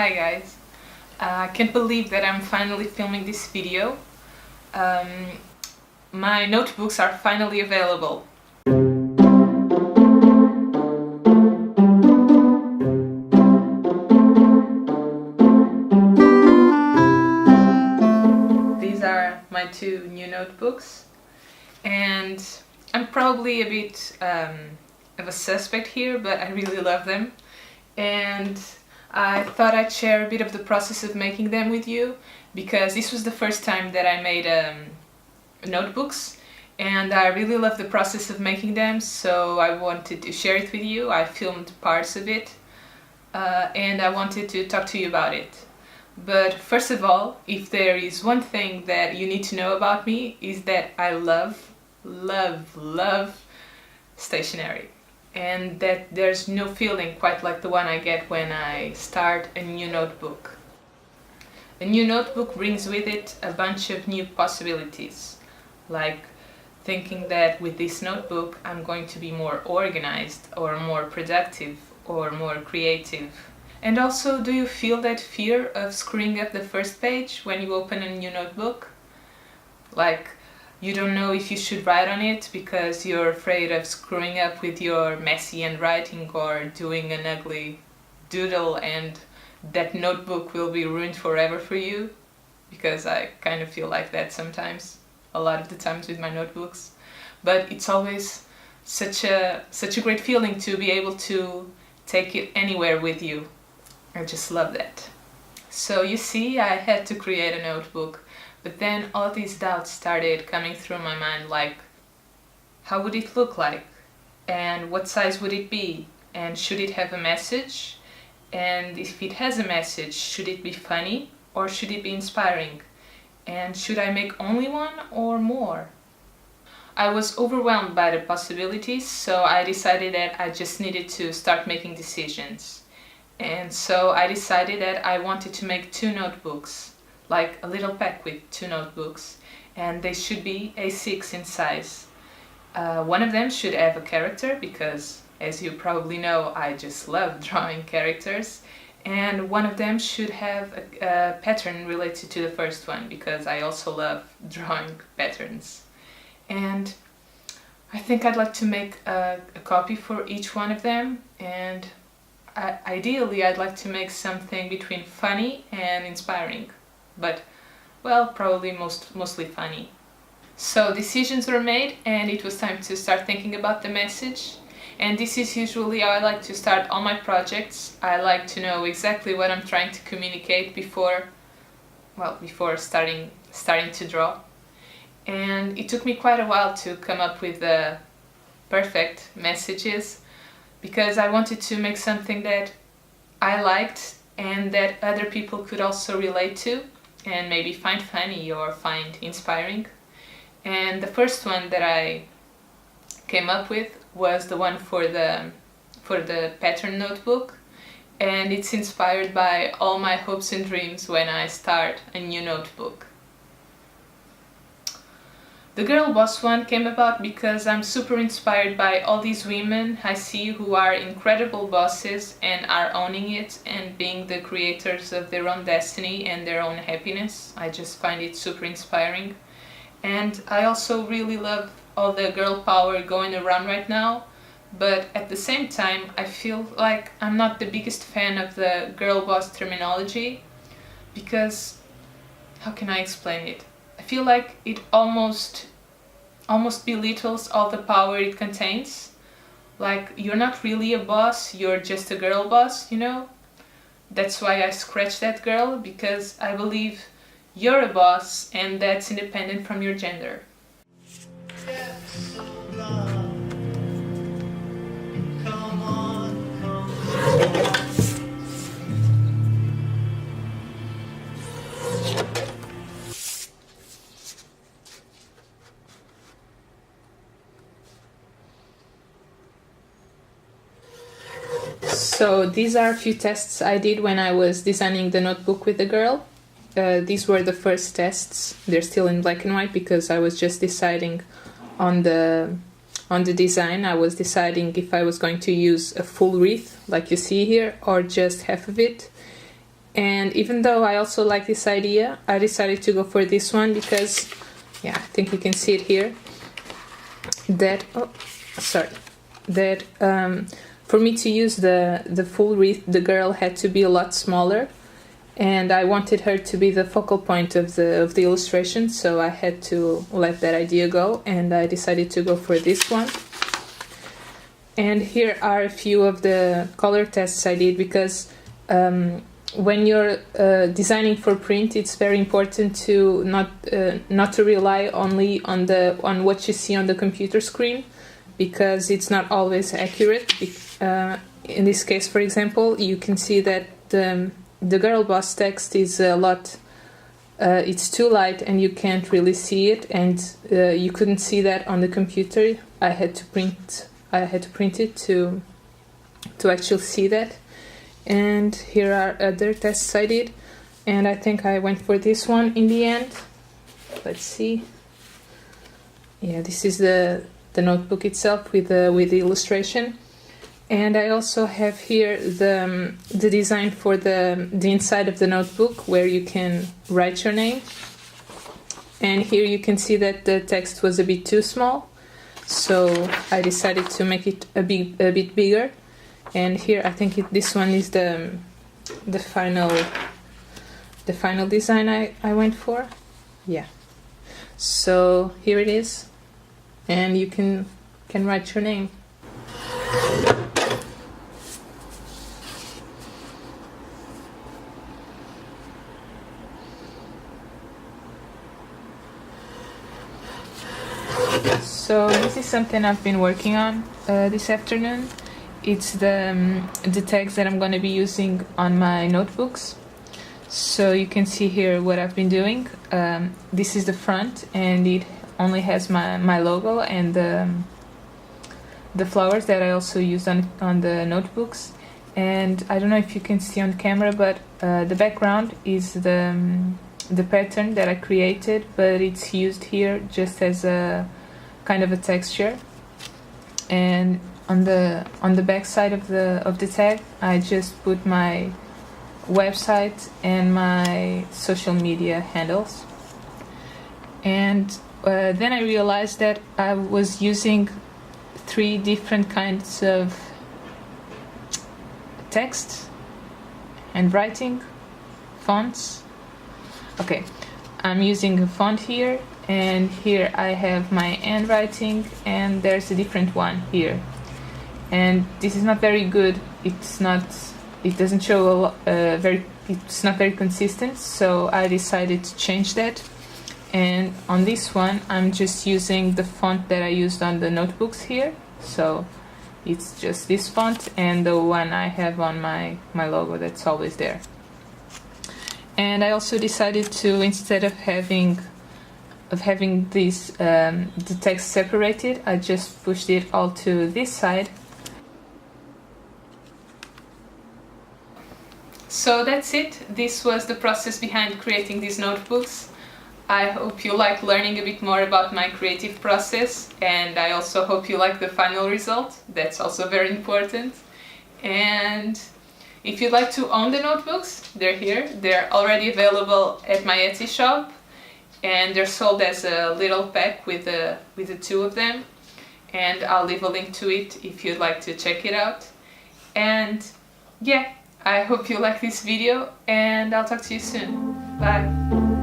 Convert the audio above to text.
Hi guys, I can't believe that I'm finally filming this video. My notebooks are finally available. These are my two new notebooks, and I'm probably a bit of a suspect here, but I really love them. And I thought I'd share a bit of the process of making them with you, because this was the first time that I made notebooks, and I really love the process of making them, so I wanted to share it with you. I filmed parts of it, and I wanted to talk to you about it. But first of all, if there is one thing that you need to know about me, is that I love stationery. And that there's no feeling quite like the one I get when I start a new notebook. A new notebook brings with it a bunch of new possibilities, like thinking that with this notebook I'm going to be more organized or more productive or more creative. And also, do you feel that fear of screwing up the first page when you open a new notebook? Like, you don't know if you should write on it because you're afraid of screwing up with your messy handwriting or doing an ugly doodle, and that notebook will be ruined forever for you, because I kind of feel like that sometimes, a lot of the times with my notebooks. But it's always such a great feeling to be able to take it anywhere with you. I just love that. So you see, I had to create a notebook. But then all these doubts started coming through my mind, like, how would it look like? And what size would it be? And should it have a message? And if it has a message, should it be funny or should it be inspiring? And should I make only one or more? I was overwhelmed by the possibilities, so I decided that I just needed to start making decisions. And so I decided that I wanted to make two notebooks, like a little pack with two notebooks, and they should be A6 in size. One of them should have a character, because as you probably know, I just love drawing characters, and one of them should have a pattern related to the first one, because I also love drawing patterns. And I think I'd like to make a copy for each one of them, and ideally I'd like to make something between funny and inspiring. But, well, probably mostly funny. So decisions were made, and it was time to start thinking about the message. And this is usually how I like to start all my projects. I like to know exactly what I'm trying to communicate before starting to draw. And it took me quite a while to come up with the perfect messages, because I wanted to make something that I liked and that other people could also relate to and maybe find funny or find inspiring. And the first one that I came up with was the one for the pattern notebook, and it's inspired by all my hopes and dreams when I start a new notebook. The girl boss one came about because I'm super inspired by all these women I see who are incredible bosses and are owning it and being the creators of their own destiny and their own happiness. I just find it super inspiring. And I also really love all the girl power going around right now, but at the same time I feel like I'm not the biggest fan of the girl boss terminology, because, how can I explain it? I feel like it almost belittles all the power it contains. Like, you're not really a boss, you're just a girl boss, you know? That's why I scratched that girl, because I believe you're a boss and that's independent from your gender. So these are a few tests I did when I was designing the notebook with the girl. These were the first tests. They're still in black and white because I was just deciding on the design. I was deciding if I was going to use a full wreath like you see here or just half of it. And even though I also like this idea, I decided to go for this one because, yeah, I think you can see it here, that, for me to use the full wreath, the girl had to be a lot smaller, and I wanted her to be the focal point of the illustration, so I had to let that idea go, and I decided to go for this one. And here are a few of the color tests I did, because when you're designing for print, it's very important to not to rely only on what you see on the computer screen, because it's not always accurate. In this case, for example, you can see that the girl boss text is a lot. It's too light, and you can't really see it, and you couldn't see that on the computer. I had to print it to actually see that. And here are other tests I did, and I think I went for this one in the end. Let's see. Yeah, this is the notebook itself with the illustration. And I also have here the design for the inside of the notebook, where you can write your name. And here you can see that the text was a bit too small, so I decided to make it a bit bigger. And here I think this one is the final design I went for. Yeah. So here it is, and you can write your name. So this is something I've been working on this afternoon. It's the tags that I'm going to be using on my notebooks. So you can see here what I've been doing. This is the front, and it only has my logo and the flowers that I also used on the notebooks. And I don't know if you can see on camera, but the background is the pattern that I created, but it's used here just as a kind of a texture. And on the back side of the tag, I just put my website and my social media handles. And then I realized that I was using 3 different kinds of text and writing fonts. Okay, I'm using a font here, and here I have my handwriting, and there's a different one here. And this is not very good. It doesn't show it's not very consistent, so I decided to change that. And on this one, I'm just using the font that I used on the notebooks here. So it's just this font and the one I have on my logo that's always there. And I also decided to, instead of having this the text separated, I just pushed it all to this side. So that's it. This was the process behind creating these notebooks. I hope you like learning a bit more about my creative process, and I also hope you like the final result. That's also very important. And if you'd like to own the notebooks, they're here. They're already available at my Etsy shop, and they're sold as a little pack with the 2 of them. And I'll leave a link to it if you'd like to check it out. And yeah, I hope you like this video, and I'll talk to you soon. Bye!